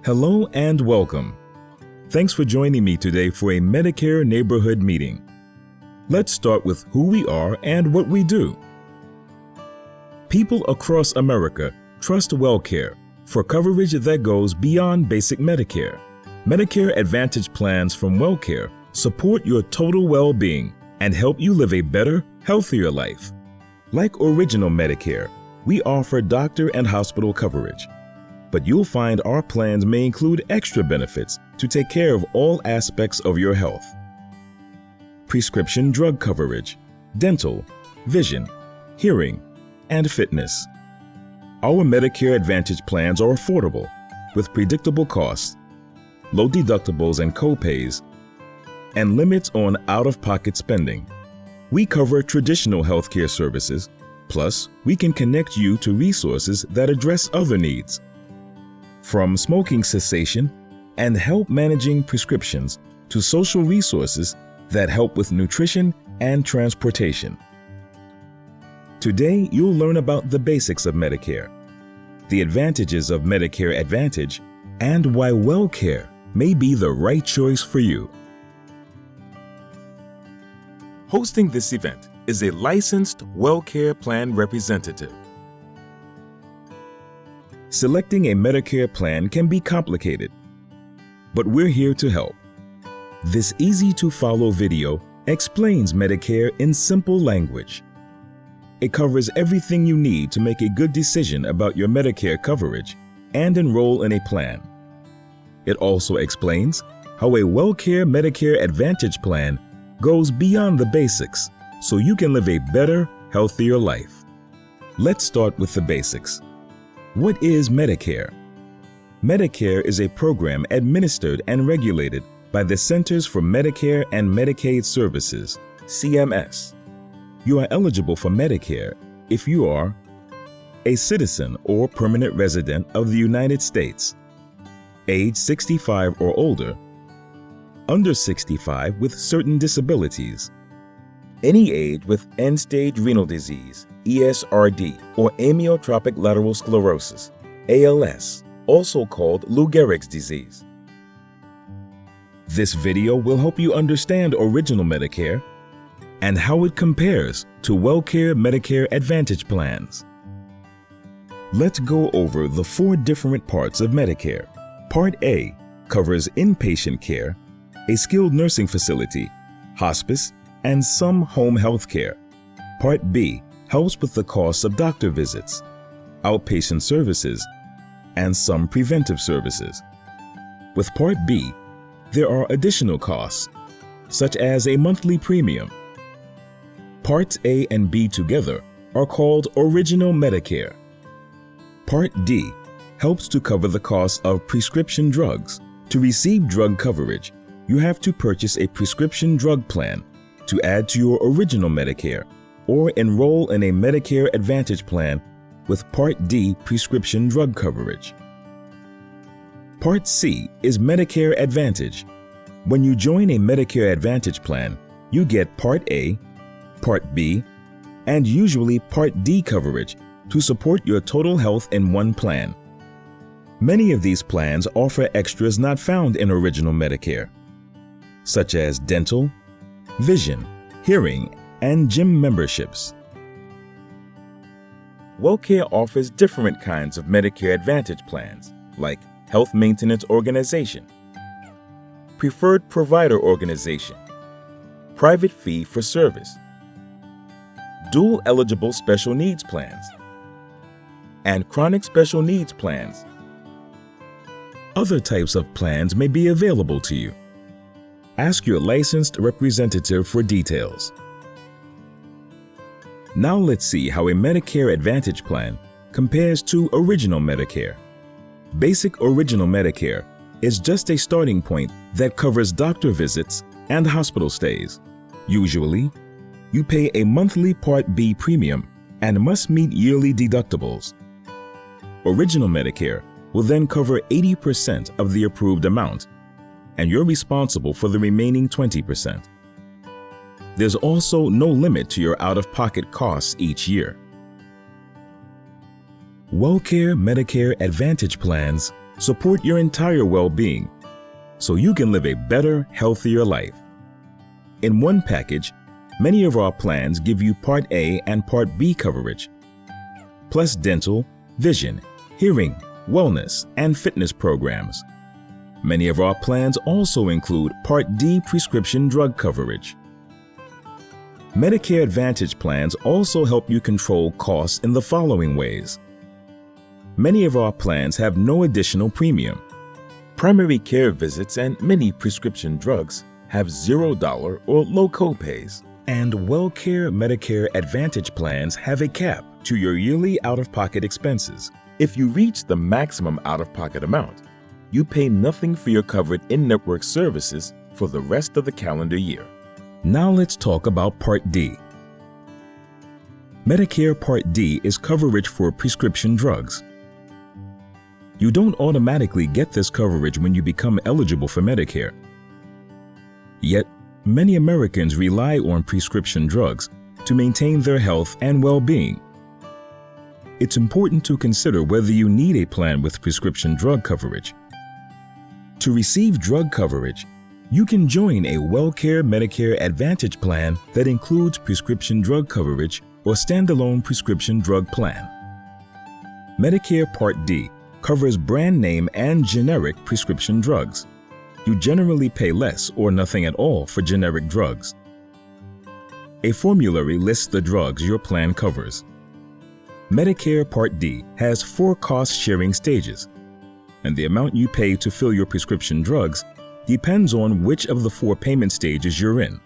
Hello and welcome. Thanks for joining me today for a Medicare neighborhood meeting. Let's start with who we are and what we do. People across America trust Wellcare for coverage that goes beyond basic Medicare. Medicare Advantage plans from Wellcare support your total well-being and help you live a better, healthier life. Like original Medicare, we offer doctor and hospital coverage. But you'll find our plans may include extra benefits to take care of all aspects of your health. Prescription drug coverage, dental, vision, hearing, and fitness. Our Medicare Advantage plans are affordable, with predictable costs, low deductibles and co-pays, and limits on out-of-pocket spending. We cover traditional healthcare services, plus we can connect you to resources that address other needs. From smoking cessation and help managing prescriptions to social resources that help with nutrition and transportation. Today, you'll learn about the basics of Medicare, the advantages of Medicare Advantage, and why Wellcare may be the right choice for you. Hosting this event is a licensed Wellcare plan representative. Selecting a Medicare plan can be complicated, but we're here to help. This easy-to-follow video explains Medicare in simple language. It covers everything you need to make a good decision about your Medicare coverage and enroll in a plan. It also explains how a Wellcare Medicare Advantage plan goes beyond the basics so you can live a better, healthier life. Let's start with the basics. What is Medicare? Medicare is a program administered and regulated by the Centers for Medicare and Medicaid Services, CMS. You are eligible for Medicare if you are a citizen or permanent resident of the United States, age 65 or older, under 65 with certain disabilities, any age with end-stage renal disease, ESRD, or amyotrophic lateral sclerosis, ALS, also called Lou Gehrig's disease. This video will help you understand original Medicare and how it compares to Wellcare Medicare Advantage plans. Let's go over the 4 different parts of Medicare. Part A covers inpatient care, a skilled nursing facility, hospice, and some home health care. Part B helps with the costs of doctor visits, outpatient services, and some preventive services. With Part B, there are additional costs, such as a monthly premium. Parts A and B together are called Original Medicare. Part D helps to cover the cost of prescription drugs. To receive drug coverage, you have to purchase a prescription drug plan to add to your original Medicare, or enroll in a Medicare Advantage plan with Part D prescription drug coverage. Part C is Medicare Advantage. When you join a Medicare Advantage plan, you get Part A, Part B, and usually Part D coverage to support your total health in one plan. Many of these plans offer extras not found in original Medicare, such as dental, vision, hearing, and gym memberships. Wellcare offers different kinds of Medicare Advantage plans, like Health Maintenance Organization, Preferred Provider Organization, Private Fee for Service, Dual Eligible Special Needs Plans, and Chronic Special Needs Plans. Other types of plans may be available to you. Ask your licensed representative for details. Now let's see how a Medicare Advantage plan compares to original Medicare. Basic Original Medicare is just a starting point that covers doctor visits and hospital stays. Usually, you pay a monthly Part B premium and must meet yearly deductibles. Original Medicare will then cover 80% of the approved amount, and you're responsible for the remaining 20%. There's also no limit to your out-of-pocket costs each year. Wellcare Medicare Advantage plans support your entire well-being so you can live a better, healthier life. In one package, many of our plans give you Part A and Part B coverage, plus dental, vision, hearing, wellness, and fitness programs. Many of our plans also include Part D prescription drug coverage. Medicare Advantage plans also help you control costs in the following ways. Many of our plans have no additional premium. Primary care visits and many prescription drugs have $0 or low copays. And Wellcare Medicare Advantage plans have a cap to your yearly out-of-pocket expenses. If you reach the maximum out-of-pocket amount, you pay nothing for your covered in-network services for the rest of the calendar year. Now let's talk about Part D. Medicare Part D is coverage for prescription drugs. You don't automatically get this coverage when you become eligible for Medicare. Yet, many Americans rely on prescription drugs to maintain their health and well-being. It's important to consider whether you need a plan with prescription drug coverage. To receive drug coverage, you can join a Wellcare Medicare Advantage plan that includes prescription drug coverage or standalone prescription drug plan. Medicare Part D covers brand name and generic prescription drugs. You generally pay less or nothing at all for generic drugs. A formulary lists the drugs your plan covers. Medicare Part D has 4 cost-sharing stages, and the amount you pay to fill your prescription drugs depends on which of the 4 payment stages you're in.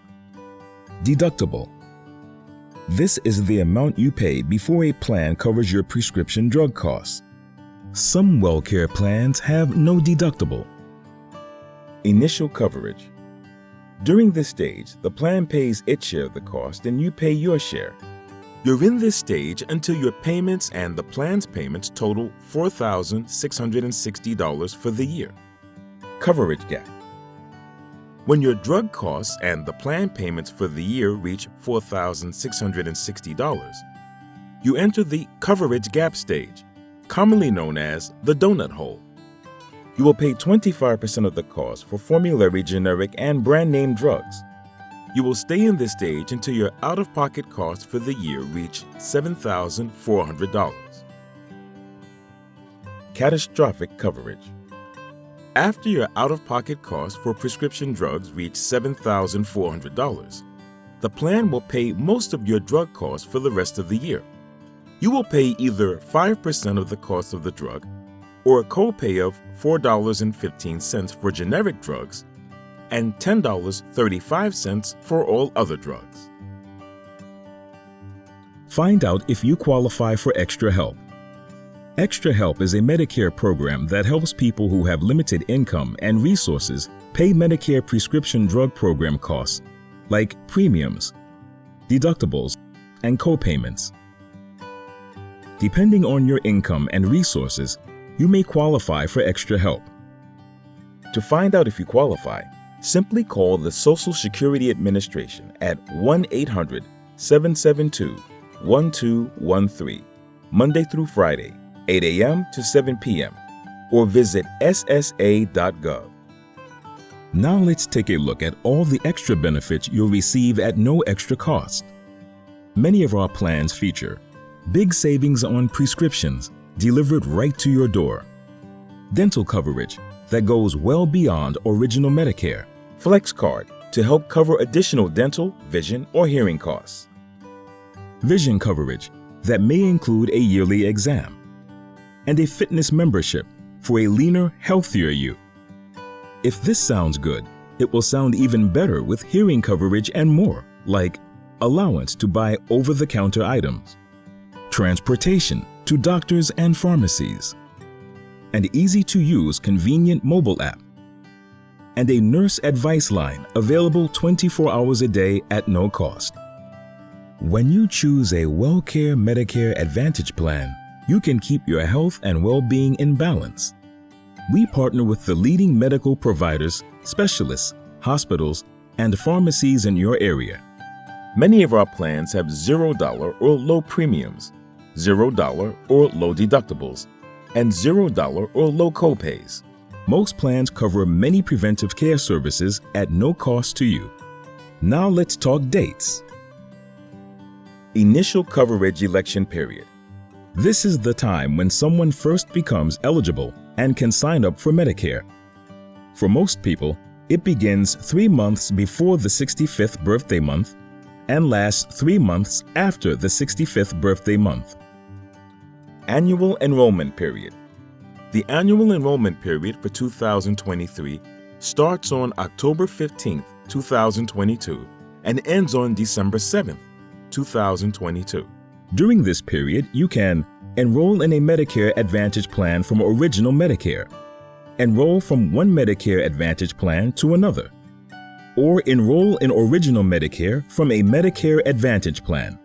Deductible. This is the amount you pay before a plan covers your prescription drug costs. Some Wellcare plans have no deductible. Initial coverage. During this stage, the plan pays its share of the cost and you pay your share. You're in this stage until your payments and the plan's payments total $4,660 for the year. Coverage gap. When your drug costs and the plan payments for the year reach $4,660, you enter the coverage gap stage, commonly known as the donut hole. You will pay 25% of the cost for formulary generic and brand name drugs. You will stay in this stage until your out-of-pocket costs for the year reach $7,400. Catastrophic coverage. After your out-of-pocket costs for prescription drugs reach $7,400, the plan will pay most of your drug costs for the rest of the year. You will pay either 5% of the cost of the drug or a copay of $4.15 for generic drugs and $10.35 for all other drugs. Find out if you qualify for Extra Help. Extra Help is a Medicare program that helps people who have limited income and resources pay Medicare prescription drug program costs like premiums, deductibles, and copayments. Depending on your income and resources, you may qualify for Extra Help. To find out if you qualify, simply call the Social Security Administration at 1-800-772-1213, Monday through Friday, 8 a.m. to 7 p.m., or visit ssa.gov. Now let's take a look at all the extra benefits you'll receive at no extra cost. Many of our plans feature big savings on prescriptions delivered right to your door, dental coverage that goes well beyond original Medicare, Flex Card to help cover additional dental, vision, or hearing costs, vision coverage that may include a yearly exam, and a fitness membership for a leaner, healthier you. If this sounds good, it will sound even better with hearing coverage and more, like allowance to buy over-the-counter items, transportation to doctors and pharmacies, an easy-to-use convenient mobile app, and a nurse advice line available 24 hours a day at no cost. When you choose a Wellcare Medicare Advantage plan, you can keep your health and well-being in balance. We partner with the leading medical providers, specialists, hospitals, and pharmacies in your area. Many of our plans have $0 or low premiums, $0 or low deductibles, and $0 or low copays. Most plans cover many preventive care services at no cost to you. Now let's talk dates. Initial coverage election period. This is the time when someone first becomes eligible and can sign up for Medicare. For most people, it begins 3 months before the 65th birthday month and lasts 3 months after the 65th birthday month. Annual enrollment period. The annual enrollment period for 2023 starts on October 15, 2022 and ends on December 7, 2022. During this period, you can enroll in a Medicare Advantage plan from Original Medicare, enroll from one Medicare Advantage plan to another, or enroll in Original Medicare from a Medicare Advantage plan.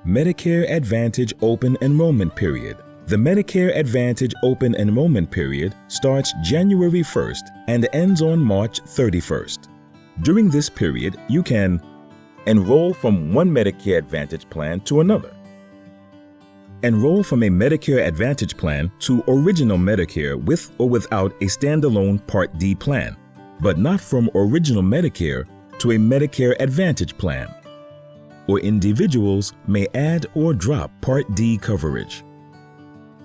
Medicare Advantage Open Enrollment Period. The Medicare Advantage Open Enrollment Period starts January 1st and ends on March 31st. During this period, you can enroll from one Medicare Advantage plan to another, enroll from a Medicare Advantage plan to Original Medicare with or without a standalone Part D plan, but not from Original Medicare to a Medicare Advantage plan. Or individuals may add or drop Part D coverage.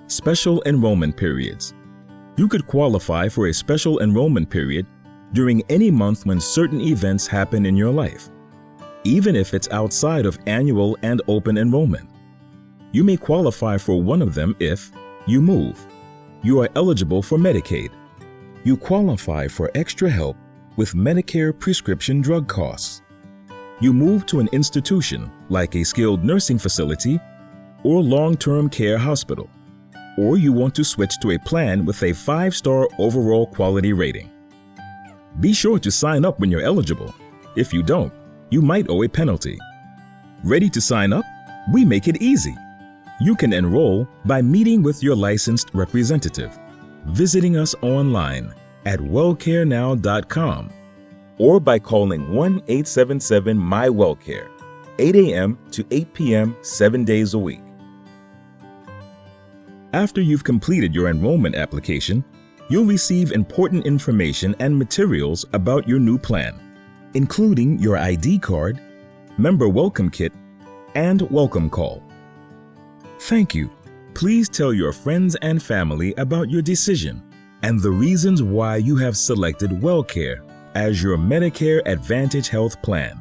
Special enrollment periods. You could qualify for a special enrollment period during any month when certain events happen in your life, even if it's outside of annual and open enrollment. You may qualify for one of them if you move, you are eligible for Medicaid, you qualify for extra help with Medicare prescription drug costs, you move to an institution like a skilled nursing facility or long-term care hospital, or you want to switch to a plan with a 5-star overall quality rating. Be sure to sign up when you're eligible. If you don't, you might owe a penalty. Ready to sign up? We make it easy. You can enroll by meeting with your licensed representative, visiting us online at wellcarenow.com, or by calling 1-877-MY-WELLCARE, 8 a.m. to 8 p.m. 7 days a week. After you've completed your enrollment application, you'll receive important information and materials about your new plan, including your ID card, member welcome kit, and welcome call. Thank you. Please tell your friends and family about your decision and the reasons why you have selected Wellcare as your Medicare Advantage health plan.